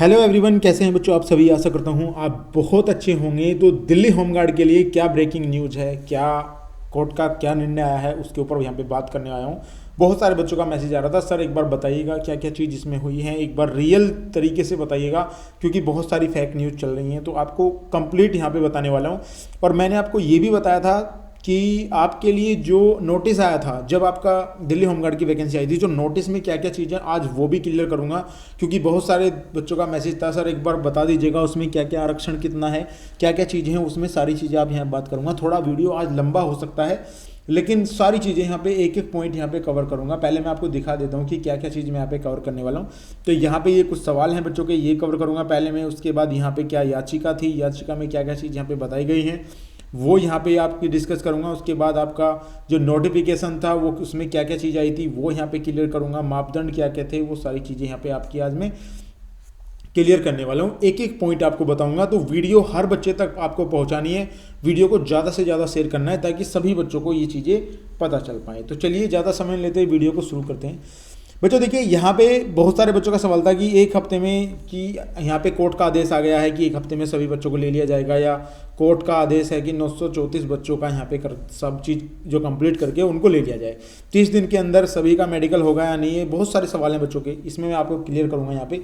Hello everyone, कैसे हैं बच्चों आप सभी। आशा करता हूं आप बहुत अच्छे होंगे। तो दिल्ली होमगार्ड के लिए क्या ब्रेकिंग न्यूज़ है, क्या कोर्ट का क्या निर्णय आया है, उसके ऊपर यहाँ पे बात करने आया हूं। बहुत सारे बच्चों का मैसेज आ रहा था, सर एक बार बताइएगा क्या क्या चीज़ इसमें हुई है, एक बार रियल तरीके से बताइएगा, क्योंकि बहुत सारी फेक न्यूज़ चल रही हैं। तो आपको कंप्लीट यहाँ पे बताने वाला हूँ। और मैंने आपको ये भी बताया था कि आपके लिए जो नोटिस आया था जब आपका दिल्ली होमगार्ड की वैकेंसी आई थी, जो नोटिस में क्या क्या चीज़ें, आज वो भी क्लियर करूंगा। क्योंकि बहुत सारे बच्चों का मैसेज था, सर एक बार बता दीजिएगा उसमें क्या क्या आरक्षण कितना है, क्या क्या चीज़ें हैं उसमें, सारी चीज़ें आप यहाँ बात करूंगा। थोड़ा वीडियो आज लंबा हो सकता है, लेकिन सारी चीज़ें यहाँ पे एक एक पॉइंट यहाँ पे कवर करूंगा। पहले मैं आपको दिखा देता हूँ कि क्या क्या चीज़ मैं यहाँ पे कवर करने वाला हूँ। तो यहाँ पे ये कुछ सवाल हैं बच्चों के, ये कवर करूंगा पहले मैं। उसके बाद यहाँ पे क्या याचिका थी, याचिका में क्या क्या चीज़ यहाँ पे बताई गई हैं वो यहाँ पे आपकी डिस्कस करूंगा। उसके बाद आपका जो नोटिफिकेशन था वो उसमें क्या क्या चीज़ आई थी वो यहाँ पे क्लियर करूंगा। मापदंड क्या क्या थे वो सारी चीज़ें यहाँ पे आपकी आज मैं क्लियर करने वाला हूँ। एक एक पॉइंट आपको बताऊंगा। तो वीडियो हर बच्चे तक आपको पहुँचानी है, वीडियो को ज़्यादा से ज़्यादा शेयर करना है ताकि सभी बच्चों को ये चीज़ें पता चल पाए। तो चलिए ज़्यादा समय लेते हुए वीडियो को शुरू करते हैं। बच्चों देखिए, यहाँ पे बहुत सारे बच्चों का सवाल था कि एक हफ्ते में, कि यहाँ पे कोर्ट का आदेश आ गया है कि एक हफ्ते में सभी बच्चों को ले लिया जाएगा, या कोर्ट का आदेश है कि 934 बच्चों का यहाँ पे सब चीज़ जो कंप्लीट करके उनको ले लिया जाए, 30 दिन के अंदर सभी का मेडिकल होगा या नहीं है। बहुत सारे सवाल हैं बच्चों के, इसमें मैं आपको क्लियर करूँगा यहाँ पे।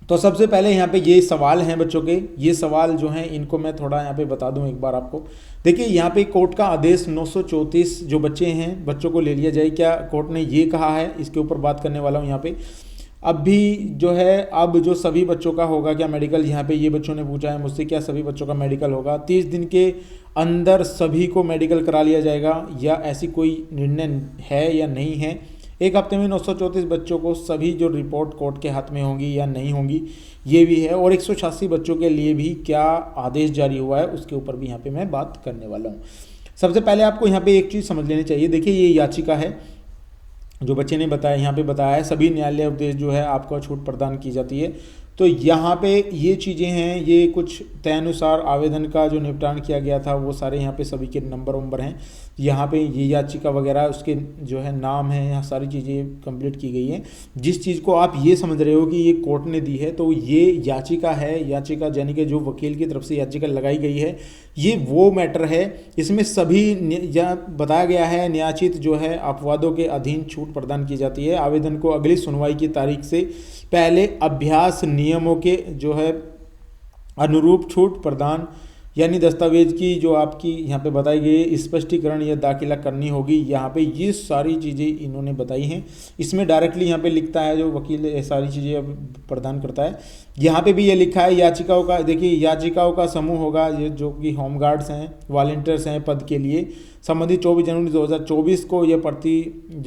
तो सबसे पहले यहाँ पे ये सवाल हैं बच्चों के, ये सवाल जो हैं इनको मैं थोड़ा यहाँ पे बता दूँ एक बार आपको। देखिए यहाँ पे कोर्ट का आदेश 934 जो बच्चे हैं बच्चों को ले लिया जाए, क्या कोर्ट ने ये कहा है, इसके ऊपर बात करने वाला हूँ यहाँ पे। अब भी जो है, अब जो सभी बच्चों का होगा क्या मेडिकल, यहाँ पे ये बच्चों ने पूछा है मुझसे, क्या सभी बच्चों का मेडिकल होगा 30 दिन के अंदर सभी को मेडिकल करा लिया जाएगा, या ऐसी कोई निर्णय है या नहीं है। एक हफ्ते में 934 बच्चों को सभी जो रिपोर्ट कोर्ट के हाथ में होंगी या नहीं होंगी, ये भी है। और 186 बच्चों के लिए भी क्या आदेश जारी हुआ है उसके ऊपर भी यहाँ पे मैं बात करने वाला हूँ। सबसे पहले आपको यहाँ पे एक चीज़ समझ लेनी चाहिए। देखिए ये याचिका है जो बच्चे ने बताया, यहाँ पे बताया है सभी न्यायालय उपदेश जो है आपको छूट प्रदान की जाती है। तो यहाँ पे ये चीज़ें हैं, ये कुछ तय अनुसार आवेदन का जो निपटान किया गया था वो सारे यहाँ पे सभी के नंबर वंबर हैं। यहाँ पे ये याचिका वगैरह उसके जो है नाम है, यहाँ सारी चीज़ें कंप्लीट की गई हैं। जिस चीज़ को आप ये समझ रहे हो कि ये कोर्ट ने दी है, तो ये याचिका है, याचिका यानी कि जो वकील की तरफ से याचिका लगाई गई है, ये वो मैटर है। इसमें सभी या बताया गया है न्यायचित जो है अपवादों के अधीन छूट प्रदान की जाती है। आवेदन को अगली सुनवाई की तारीख से पहले अभ्यास नियमों के जो है अनुरूप छूट प्रदान, यानी दस्तावेज की जो आपकी यहाँ पे बताई गई स्पष्टीकरण या दाखिला करनी होगी। यहाँ पे ये सारी चीज़ें इन्होंने बताई हैं। इसमें डायरेक्टली यहाँ पे लिखता है जो वकील ये सारी चीज़ें प्रदान करता है। यहाँ पे भी ये लिखा है याचिकाओं का, देखिए याचिकाओं का समूह होगा ये जो कि होमगार्ड्स हैं, वॉलंटियर्स हैं पद के लिए संबंधित 24 जनवरी 2024 को ये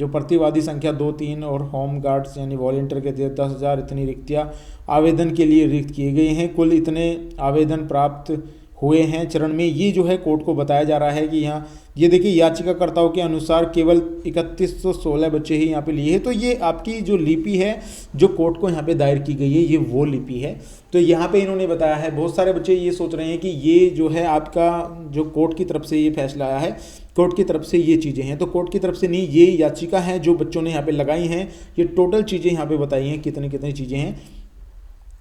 प्रतिवादी संख्या 2-3 और होमगार्ड्स यानी वॉलंटियर के 10,000 इतनी रिक्तियाँ आवेदन के लिए रिक्त किए गए हैं। कुल इतने आवेदन प्राप्त हुए हैं चरण में, ये जो है कोर्ट को बताया जा रहा है कि यहाँ ये देखिए याचिकाकर्ताओं के अनुसार केवल 3116 बच्चे ही यहाँ पे लिए हैं। तो ये आपकी जो लिपि है जो कोर्ट को यहाँ पे दायर की गई है, ये वो लिपि है। तो यहाँ पे इन्होंने बताया है। बहुत सारे बच्चे ये सोच रहे हैं कि ये जो है आपका जो कोर्ट की तरफ से ये फैसला आया है, कोर्ट की तरफ से ये चीज़ें हैं, तो कोर्ट की तरफ से नहीं, ये याचिका है जो बच्चों ने यहाँ पे लगाई हैं। ये टोटल चीज़ें यहाँ पे बताई हैं कितनी कितनी चीज़ें हैं।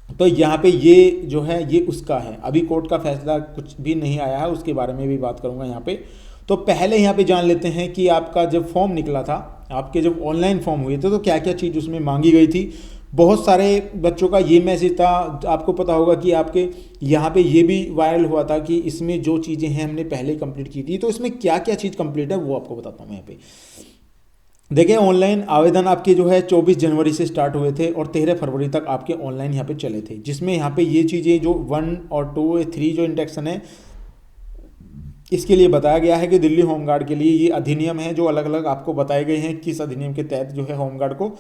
तो यहाँ पे ये जो है ये उसका है, अभी कोर्ट का फैसला कुछ भी नहीं आया है, उसके बारे में भी बात करूँगा यहाँ पे। तो पहले यहाँ पे जान लेते हैं कि आपका जब फॉर्म निकला था, आपके जब ऑनलाइन फॉर्म हुए थे, तो क्या क्या चीज़ उसमें मांगी गई थी। बहुत सारे बच्चों का ये मैसेज था, आपको पता होगा कि आपके यहाँ पे ये भी वायरल हुआ था कि इसमें जो चीज़ें हैं हमने पहले कंप्लीट की थी। तो इसमें क्या क्या चीज़ कंप्लीट है वो आपको बताता हूँ यहाँ पे। देखिए ऑनलाइन आवेदन आपके जो है 24 जनवरी से स्टार्ट हुए थे और 13 फरवरी तक आपके ऑनलाइन यहाँ पे चले थे, जिसमें यहाँ पे ये चीज़ें जो 1 और 2 3 जो इंडेक्शन है, इसके लिए बताया गया है कि दिल्ली होमगार्ड के लिए ये अधिनियम है जो अलग अलग आपको बताए गए हैं किस अधिनियम के तहत जो है होमगार्ड को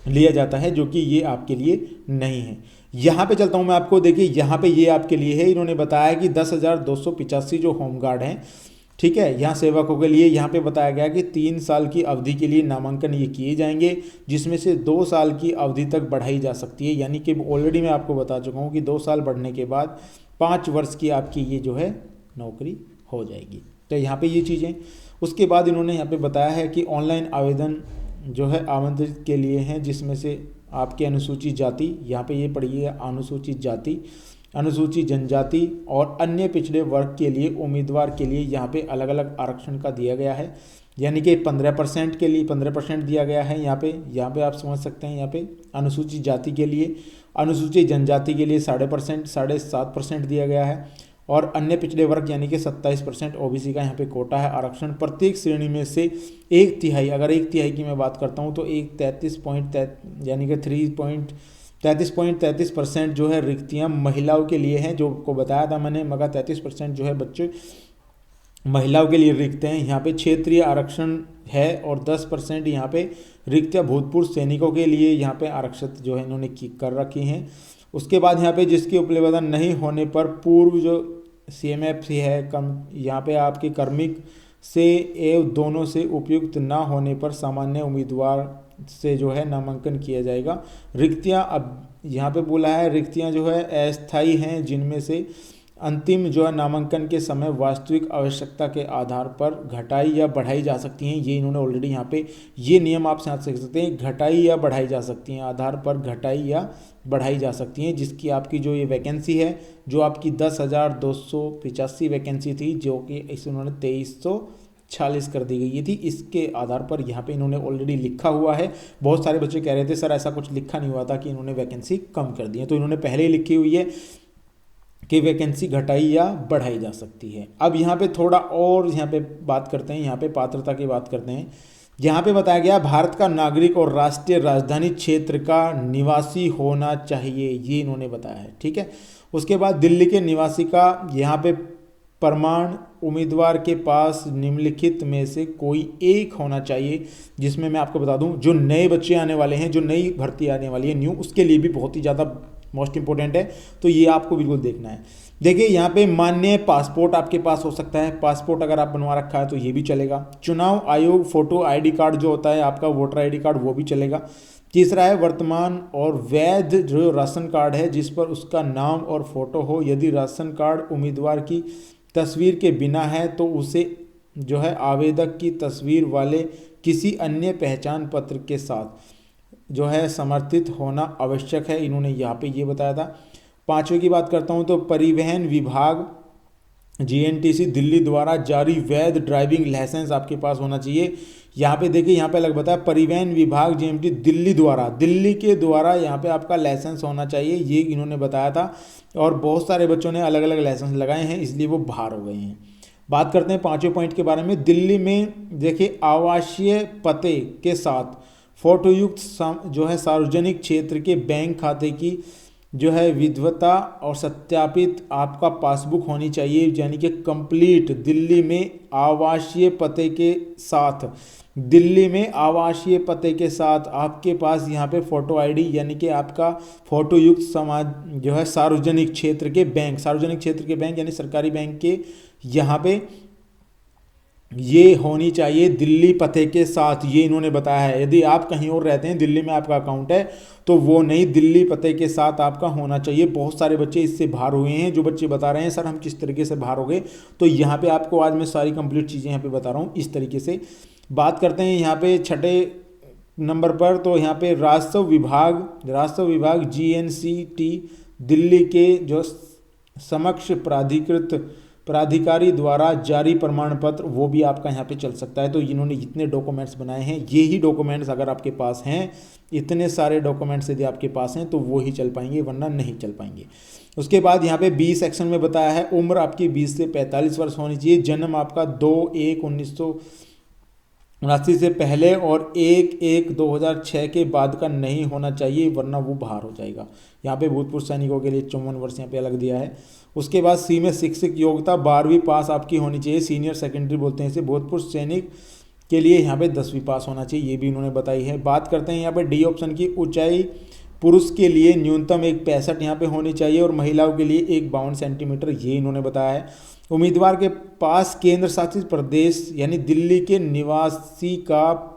लिया जाता है, जो कि ये आपके लिए नहीं है। यहाँ पे चलता हूँ मैं आपको, देखिए यहाँ पे ये आपके लिए है। इन्होंने बताया कि 10,285 जो होमगार्ड हैं, ठीक है, यहाँ सेवकों के लिए यहाँ पे बताया गया कि 3 साल की अवधि के लिए नामांकन ये किए जाएंगे, जिसमें से 2 साल की अवधि तक बढ़ाई जा सकती है। यानी कि ऑलरेडी मैं आपको बता चुका हूँ कि 2 साल बढ़ने के बाद 5 वर्ष की आपकी ये जो है नौकरी हो जाएगी। तो यहाँ पे ये चीज़ें, उसके बाद इन्होंने यहाँ पे बताया है कि ऑनलाइन आवेदन जो है आमंत्रित के लिए हैं, जिसमें से आपके अनुसूचित जाति, यहाँ पे ये पढ़िए अनुसूचित जाति, अनुसूचित जनजाति और अन्य पिछड़े वर्ग के लिए उम्मीदवार के लिए यहाँ पे अलग अलग आरक्षण का दिया गया है। यानी कि 15% के लिए 15% दिया गया है यहाँ पे आप समझ सकते हैं। यहाँ पे अनुसूचित जाति के लिए, अनुसूचित जनजाति के लिए 7.5% दिया गया है और अन्य पिछड़े वर्ग यानी कि 27% ओबीसी का यहाँ पे कोटा है। आरक्षण प्रत्येक श्रेणी में से 1/3, अगर 1/3 की मैं बात करता हूँ तो एक 33 यानी कि 33.33% जो है रिक्तियाँ महिलाओं के लिए हैं, जो को बताया था मैंने, मगर 33% जो है बच्चे महिलाओं के लिए रिक्त हैं। यहाँ पे क्षेत्रीय आरक्षण है और 10% यहाँ पे रिक्तियाँ भूतपूर्व सैनिकों के लिए यहाँ पे आरक्षित जो है इन्होंने कर रखी हैं। उसके बाद यहाँ पे जिसकी उपलब्धता नहीं होने पर पूर्व जो CMF है कम, यहाँ पे आपके कार्मिक से एवं दोनों से उपयुक्त ना होने पर सामान्य उम्मीदवार से जो है नामांकन किया जाएगा। रिक्तियाँ अब यहाँ पे बोला है रिक्तियाँ जो है अस्थायी हैं, जिनमें से अंतिम जो है नामांकन के समय वास्तविक आवश्यकता के आधार पर घटाई या बढ़ाई जा सकती हैं। ये इन्होंने ऑलरेडी यहाँ पे ये नियम आप समझ सकते हैं, घटाई या बढ़ाई जा सकती हैं, आधार पर घटाई या बढ़ाई जा सकती हैं। जिसकी आपकी जो ये वैकेंसी है जो आपकी 10,285 वैकेंसी थी, जो कि इस उन्होंने 2340 कर दी गई थी। इसके आधार पर यहाँ पे इन्होंने ऑलरेडी लिखा हुआ है। बहुत सारे बच्चे कह रहे थे सर ऐसा कुछ लिखा नहीं हुआ था कि इन्होंने वैकेंसी कम कर दी है, तो इन्होंने पहले ही लिखी हुई है कि वैकेंसी घटाई या बढ़ाई जा सकती है। अब यहाँ पे थोड़ा और यहाँ पे बात करते हैं, यहाँ पे पात्रता की बात करते हैं। यहाँ पे बताया गया भारत का नागरिक और राष्ट्रीय राजधानी क्षेत्र का निवासी होना चाहिए, ये इन्होंने बताया है, ठीक है। उसके बाद दिल्ली के निवासी का यहाँ पे प्रमाण उम्मीदवार के पास निम्नलिखित में से कोई एक होना चाहिए, जिसमें मैं आपको बता दूं जो नए बच्चे आने वाले हैं, जो नई भर्ती आने वाली है न्यू, उसके लिए भी बहुत ही ज़्यादा मोस्ट इंपॉर्टेंट है, तो ये आपको बिल्कुल देखना है। देखिए यहाँ पे मान्य पासपोर्ट आपके पास हो सकता है, पासपोर्ट अगर आप बनवा रखा है तो ये भी चलेगा। चुनाव आयोग फोटो ID कार्ड जो होता है आपका वोटर ID कार्ड, वो भी चलेगा। तीसरा है वर्तमान और वैध जो राशन कार्ड है जिस पर उसका नाम और फोटो हो। यदि राशन कार्ड उम्मीदवार की तस्वीर के बिना है तो उसे जो है आवेदक की तस्वीर वाले किसी अन्य पहचान पत्र के साथ जो है समर्थित होना आवश्यक है, इन्होंने यहाँ पे ये बताया था। पांचवें की बात करता हूँ तो परिवहन विभाग GNTC दिल्ली द्वारा जारी वैध ड्राइविंग लाइसेंस आपके पास होना चाहिए। यहाँ पे देखिए यहाँ पे अलग बताया परिवहन विभाग GMT दिल्ली द्वारा, दिल्ली के द्वारा यहाँ पे आपका लाइसेंस होना चाहिए, ये इन्होंने बताया था। और बहुत सारे बच्चों ने अलग अलग लाइसेंस लगाए हैं इसलिए वो बाहर हो गए हैं। बात करते हैं पाँचवें पॉइंट के बारे में। दिल्ली में देखिए आवासीय पते के साथ फोटोयुक्त जो है सार्वजनिक क्षेत्र के बैंक खाते की जो है विधवता और सत्यापित आपका पासबुक होनी चाहिए, यानी कि कंप्लीट दिल्ली में आवासीय पते के साथ, दिल्ली में आवासीय पते के साथ आपके पास यहाँ पे फोटो ID यानी कि आपका फोटोयुक्त समाज जो है सार्वजनिक क्षेत्र के बैंक, सार्वजनिक क्षेत्र के बैंक यानी सरकारी बैंक के यहाँ पे ये होनी चाहिए दिल्ली पते के साथ, ये इन्होंने बताया है। यदि आप कहीं और रहते हैं, दिल्ली में आपका अकाउंट है, तो वो नहीं, दिल्ली पते के साथ आपका होना चाहिए। बहुत सारे बच्चे इससे बाहर हुए हैं, जो बच्चे बता रहे हैं सर हम किस तरीके से बाहर हो गए, तो यहाँ पे आपको आज मैं सारी कंप्लीट चीज़ें यहाँ पे बता रहा हूँ इस तरीके से। बात करते हैं यहाँ पे छठे नंबर पर, तो यहाँ पे राजस्व विभाग GNCT दिल्ली के जो समक्ष प्राधिकारी द्वारा जारी प्रमाण पत्र, वो भी आपका यहाँ पे चल सकता है। तो इन्होंने जितने डॉक्यूमेंट्स बनाए हैं, ये ही डॉक्यूमेंट्स अगर आपके पास हैं, इतने सारे डॉक्यूमेंट्स यदि आपके पास हैं तो वो ही चल पाएंगे, वरना नहीं चल पाएंगे। उसके बाद यहाँ पे 20 सेक्शन में बताया है उम्र आपकी 20 से 45 वर्ष होनी चाहिए, जन्म आपका 2/1/1979 से पहले और 1/1/2006 के बाद का नहीं होना चाहिए, वरना वो बाहर हो जाएगा। यहाँ पे भूतपूर्व सैनिकों के लिए 54 वर्ष यहाँ पे अलग दिया है। उसके बाद सी में शिक्षक योग्यता 12वीं पास आपकी होनी चाहिए, सीनियर सेकेंडरी बोलते हैं इसे। भूतपूर्व सैनिक के लिए यहाँ पे 10वीं पास होना चाहिए, ये भी इन्होंने बताई है। बात करते हैं यहाँ पे डी ऑप्शन की, ऊंचाई पुरुष के लिए न्यूनतम 1.65 यहाँ पे होनी चाहिए और महिलाओं के लिए 1.52 सेंटीमीटर, ये इन्होंने बताया है। उम्मीदवार के पास केंद्र शासित प्रदेश यानी दिल्ली के निवासी का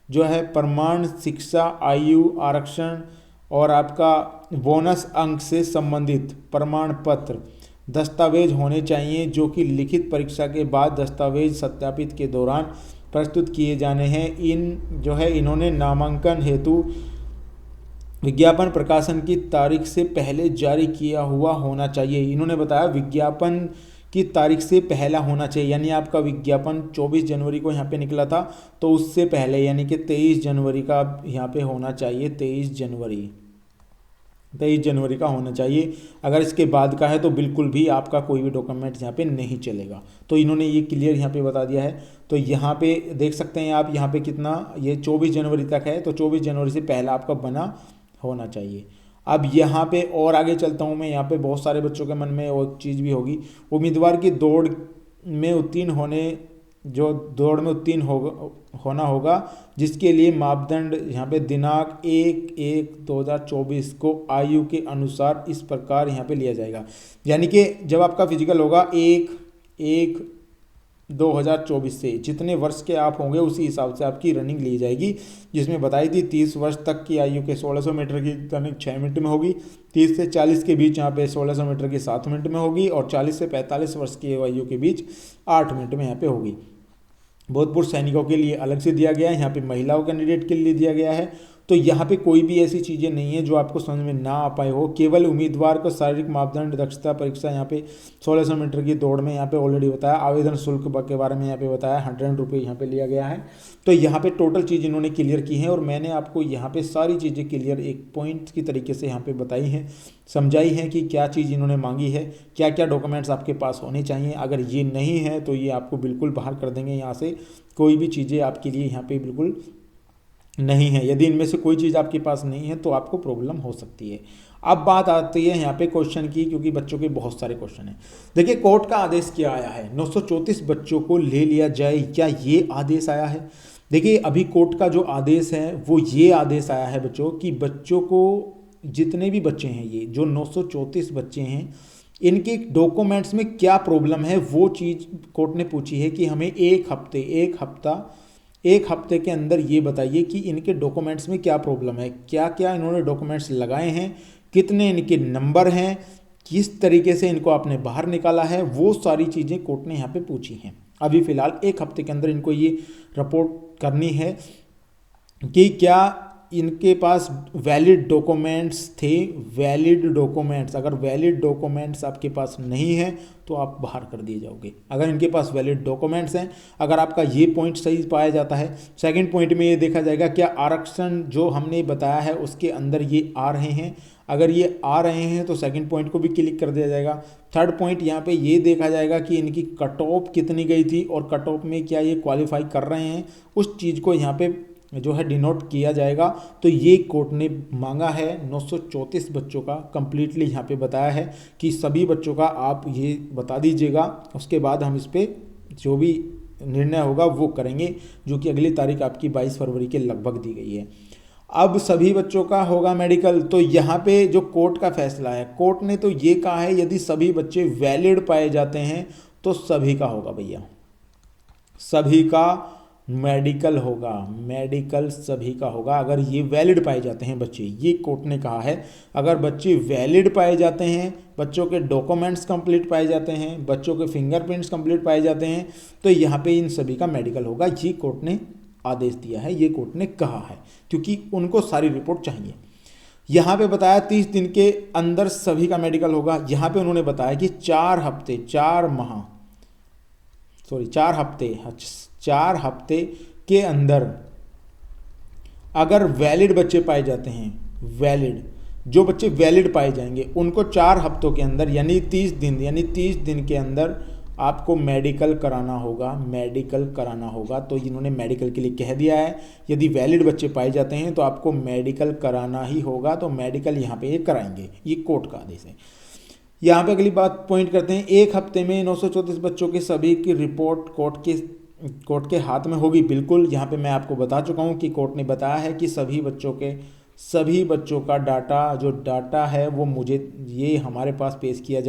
जो है प्रमाण शिक्षा, आयु आरक्षण और आपका बोनस अंक से संबंधित प्रमाण पत्र दस्तावेज होने चाहिए, जो कि लिखित परीक्षा के बाद दस्तावेज सत्यापित के दौरान प्रस्तुत किए जाने हैं। इन्होंने नामांकन हेतु विज्ञापन प्रकाशन की तारीख से पहले जारी किया हुआ होना चाहिए। इन्होंने बताया विज्ञापन की तारीख से पहला होना चाहिए, यानी आपका विज्ञापन 24 जनवरी को यहाँ पे निकला था, तो उससे पहले यानी कि 23 जनवरी का यहाँ पे होना चाहिए। 23 जनवरी का होना चाहिए। अगर इसके बाद का है तो बिल्कुल भी आपका कोई भी डॉक्यूमेंट यहाँ पे नहीं चलेगा। तो इन्होंने ये क्लियर यहाँ पे बता दिया है। तो यहाँ पे देख सकते हैं आप, यहाँ पे कितना, ये 24 जनवरी तक है, तो 24 जनवरी से पहला आपका बना होना चाहिए। अब यहाँ पे और आगे चलता हूँ मैं। यहाँ पे बहुत सारे बच्चों के मन में वो चीज़ भी होगी, उम्मीदवार की दौड़ में उत्तीर्ण होना होगा जिसके लिए मापदंड यहाँ पे दिनांक 1/1/2024 को आयु के अनुसार इस प्रकार यहाँ पे लिया जाएगा। यानी कि जब आपका फिजिकल होगा 1/1/2024 से जितने वर्ष के आप होंगे उसी हिसाब से आपकी रनिंग ली जाएगी, जिसमें बताई थी 30 वर्ष तक की आयु के 1600 मीटर की रनिंग 6 मिनट में होगी, 30 से 40 के बीच यहाँ पे 1600 मीटर की 7 मिनट में होगी, और 40 से 45 वर्ष की आयु के बीच 8 मिनट में यहाँ पे होगी। भूतपूर्व सैनिकों के लिए अलग से दिया गया है, यहाँ पे महिलाओं कैंडिडेट के लिए दिया गया है। तो यहाँ पे कोई भी ऐसी चीज़ें नहीं है जो आपको समझ में ना आ पाए हो। केवल उम्मीदवार को शारीरिक मापदंड, दक्षता परीक्षा यहाँ पे 1600 मीटर की दौड़ में यहाँ पे ऑलरेडी बताया। आवेदन शुल्क के बारे में यहाँ पे बताया, 100 रुपये यहाँ पे लिया गया है। तो यहाँ पे टोटल चीज़ इन्होंने क्लियर की है, और मैंने आपको यहाँ पे सारी चीज़ें क्लियर एक पॉइंट की तरीके से यहाँ पे बताई हैं, समझाई है कि क्या चीज़ इन्होंने मांगी है, क्या क्या डॉक्यूमेंट्स आपके पास होने चाहिए। अगर ये नहीं है तो ये आपको बिल्कुल बाहर कर देंगे यहाँ से, कोई भी चीज़ें आपके लिए यहाँ पे बिल्कुल नहीं है। यदि इनमें से कोई चीज़ आपके पास नहीं है तो आपको प्रॉब्लम हो सकती है। अब बात आती है यहाँ पे क्वेश्चन की, क्योंकि बच्चों के बहुत सारे क्वेश्चन हैं। देखिए कोर्ट का आदेश क्या आया है, 934 बच्चों को ले लिया जाए, क्या ये आदेश आया है? देखिए अभी कोर्ट का जो आदेश है वो ये आदेश आया है बच्चों कि बच्चों को, जितने भी बच्चे हैं, ये जो 934 बच्चे हैं, इनके डॉक्यूमेंट्स में क्या प्रॉब्लम है वो चीज़ कोर्ट ने पूछी है कि हमें एक हफ्ते के अंदर ये बताइए कि इनके डॉक्यूमेंट्स में क्या प्रॉब्लम है, क्या क्या इन्होंने डॉक्यूमेंट्स लगाए हैं, कितने इनके नंबर हैं, किस तरीके से इनको आपने बाहर निकाला है, वो सारी चीज़ें कोर्ट ने यहाँ पे पूछी हैं। अभी फ़िलहाल एक हफ्ते के अंदर इनको ये रिपोर्ट करनी है कि क्या इनके पास वैलिड डॉक्यूमेंट्स थे। वैलिड डॉक्यूमेंट्स, अगर वैलिड डॉक्यूमेंट्स आपके पास नहीं है तो आप बाहर कर दिए जाओगे। अगर इनके पास वैलिड डॉक्यूमेंट्स हैं, अगर आपका ये पॉइंट सही पाया जाता है, सेकंड पॉइंट में ये देखा जाएगा क्या आरक्षण जो हमने बताया है उसके अंदर ये आ रहे हैं। अगर ये आ रहे हैं तो सेकंड पॉइंट को भी क्लिक कर दिया जाएगा। थर्ड पॉइंट यहाँ पे ये देखा जाएगा कि इनकी कट ऑफ कितनी गई थी और कट ऑफ में क्या ये क्वालिफाई कर रहे हैं, उस चीज़ को यहाँ पे जो है डिनोट किया जाएगा। तो ये कोर्ट ने मांगा है 934 बच्चों का, कंप्लीटली यहाँ पे बताया है कि सभी बच्चों का आप ये बता दीजिएगा, उसके बाद हम इस पर जो भी निर्णय होगा वो करेंगे, जो कि अगली तारीख आपकी 22 फरवरी के लगभग दी गई है। अब सभी बच्चों का होगा मेडिकल। तो यहाँ पे जो कोर्ट का फैसला है, कोर्ट ने तो ये कहा है यदि सभी बच्चे वैलिड पाए जाते हैं तो सभी का होगा भैया, सभी का मेडिकल होगा, मेडिकल सभी का होगा अगर ये वैलिड पाए जाते हैं बच्चे। ये कोर्ट ने कहा है अगर बच्चे वैलिड पाए जाते हैं, बच्चों के डॉक्यूमेंट्स कंप्लीट पाए जाते हैं, बच्चों के फिंगरप्रिंट्स कंप्लीट पाए जाते हैं, तो यहाँ पे इन सभी का मेडिकल होगा। ये कोर्ट ने आदेश दिया है, ये कोर्ट ने कहा है, क्योंकि उनको सारी रिपोर्ट चाहिए। यहाँ पे बताया 30 दिन के अंदर सभी का मेडिकल होगा। यहाँ पे उन्होंने बताया कि 4 हफ्ते के अंदर अगर वैलिड बच्चे पाए जाते हैं, वैलिड जो बच्चे वैलिड पाए जाएंगे उनको 4 हफ्तों के अंदर यानी 30 दिन के अंदर आपको मेडिकल कराना होगा, मेडिकल कराना होगा। तो इन्होंने मेडिकल के लिए कह दिया है, यदि वैलिड बच्चे पाए जाते हैं तो आपको मेडिकल कराना ही होगा, तो मेडिकल यहाँ पे ये कराएंगे। ये कोर्ट का आदेश है। यहाँ पे अगली बात पॉइंट करते हैं, एक हफ्ते में 934 बच्चों के सभी की रिपोर्ट कोर्ट के हाथ में होगी। बिल्कुल, यहाँ पे मैं आपको बता चुका हूँ कि कोर्ट ने बताया है कि सभी बच्चों का डाटा है वो मुझे ये हमारे पास पेश किया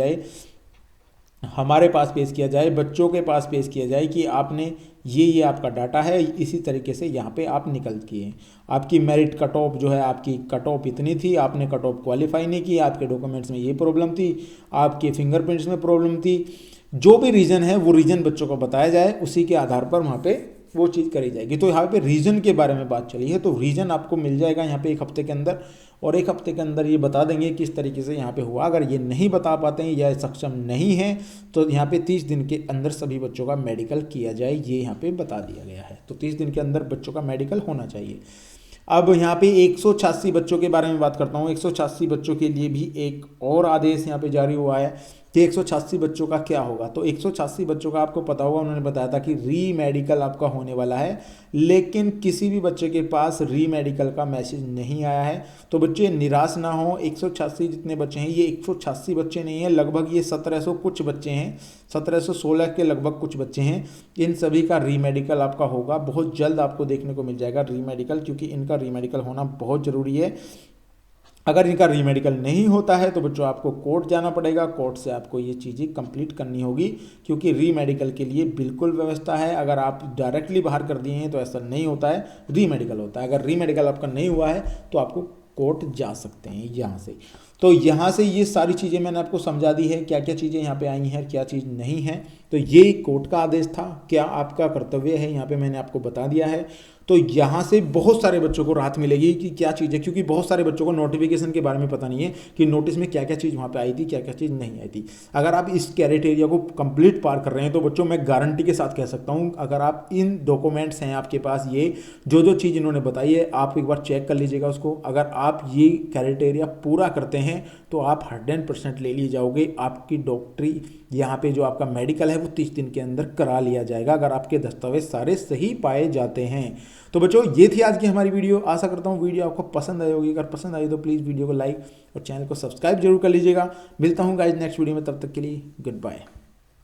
जाए, बच्चों के पास पेश किया जाए कि आपने ये आपका डाटा है, इसी तरीके से यहाँ पे आप निकल किए। आपकी मेरिट कट ऑफ जो है, आपकी कट ऑफ इतनी थी, आपने कट ऑफ क्वालिफाई नहीं की, आपके डॉक्यूमेंट्स में ये प्रॉब्लम थी, आपके फिंगरप्रिंट्स में प्रॉब्लम थी, जो भी रीज़न है वो रीज़न बच्चों को बताया जाए, उसी के आधार पर वहाँ पे वो चीज़ करी जाएगी। तो यहाँ पे रीज़न के बारे में बात चली है, तो रीज़न आपको मिल जाएगा यहाँ पे एक हफ्ते के अंदर। और 1 हफ्ते के अंदर ये बता देंगे किस तरीके से यहाँ पे हुआ। अगर ये नहीं बता पाते हैं या सक्षम नहीं हैं तो यहाँ पे 30 दिन के अंदर सभी बच्चों का मेडिकल किया जाए, ये यहाँ पे बता दिया गया है। तो 30 दिन के अंदर बच्चों का मेडिकल होना चाहिए। अब यहाँ पे 186 बच्चों के बारे में बात करता हूँ। 186 बच्चों के लिए भी एक और आदेश यहाँ पे जारी हुआ है कि 186 बच्चों का क्या होगा। तो 186 बच्चों का आपको पता होगा, उन्होंने बताया था कि री मेडिकल आपका होने वाला है, लेकिन किसी भी बच्चे के पास री मेडिकल का मैसेज नहीं आया है। तो बच्चे निराश ना हो, 186 जितने बच्चे हैं ये 186 बच्चे नहीं हैं, लगभग ये 1700 कुछ बच्चे हैं, 1716 के लगभग कुछ बच्चे हैं। इन सभी का री मेडिकल आपका होगा, बहुत जल्द आपको देखने को मिल जाएगा री मेडिकल, क्योंकि इनका री मेडिकल होना बहुत ज़रूरी है। अगर इनका री मेडिकल नहीं होता है तो बच्चों आपको कोर्ट जाना पड़ेगा, कोर्ट से आपको ये चीज़ें कंप्लीट करनी होगी, क्योंकि री मेडिकल के लिए बिल्कुल व्यवस्था है। अगर आप डायरेक्टली बाहर कर दिए हैं तो ऐसा नहीं होता है, री मेडिकल होता है। अगर री मेडिकल आपका नहीं हुआ है तो आपको कोर्ट जा सकते हैं यहाँ से। तो यहाँ से ये सारी चीज़ें मैंने आपको समझा दी है, क्या क्या चीज़ें यहाँ पे आई हैं, क्या चीज़ नहीं है। तो ये कोर्ट का आदेश था, क्या आपका कर्तव्य है यहाँ पे मैंने आपको बता दिया है। तो यहाँ से बहुत सारे बच्चों को राहत मिलेगी कि क्या चीज़ है, क्योंकि बहुत सारे बच्चों को नोटिफिकेशन के बारे में पता नहीं है कि नोटिस में क्या क्या चीज़ वहाँ पे आई थी, क्या क्या चीज़ नहीं आई थी। अगर आप इस क्राइटेरिया को कंप्लीट पार कर रहे हैं तो बच्चों मैं गारंटी के साथ कह सकता हूँ, अगर आप इन डॉक्यूमेंट्स हैं आपके पास, ये जो चीज़ इन्होंने बताई है आप एक बार चेक कर लीजिएगा उसको। अगर आप ये क्राइटेरिया पूरा करते हैं तो आप 100% ले लिए जाओगे। आपकी डॉक्टरी यहाँ पे जो आपका मेडिकल है वो 30 दिन के अंदर करा लिया जाएगा, अगर आपके दस्तावेज सारे सही पाए जाते हैं। तो बच्चों ये थी आज की हमारी वीडियो। आशा करता हूँ वीडियो आपको पसंद आई होगी। अगर पसंद आई तो प्लीज़ वीडियो को लाइक और चैनल को सब्सक्राइब जरूर कर लीजिएगा। मिलता हूँ गाइज नेक्स्ट वीडियो में, तब तक के लिए गुड बाय।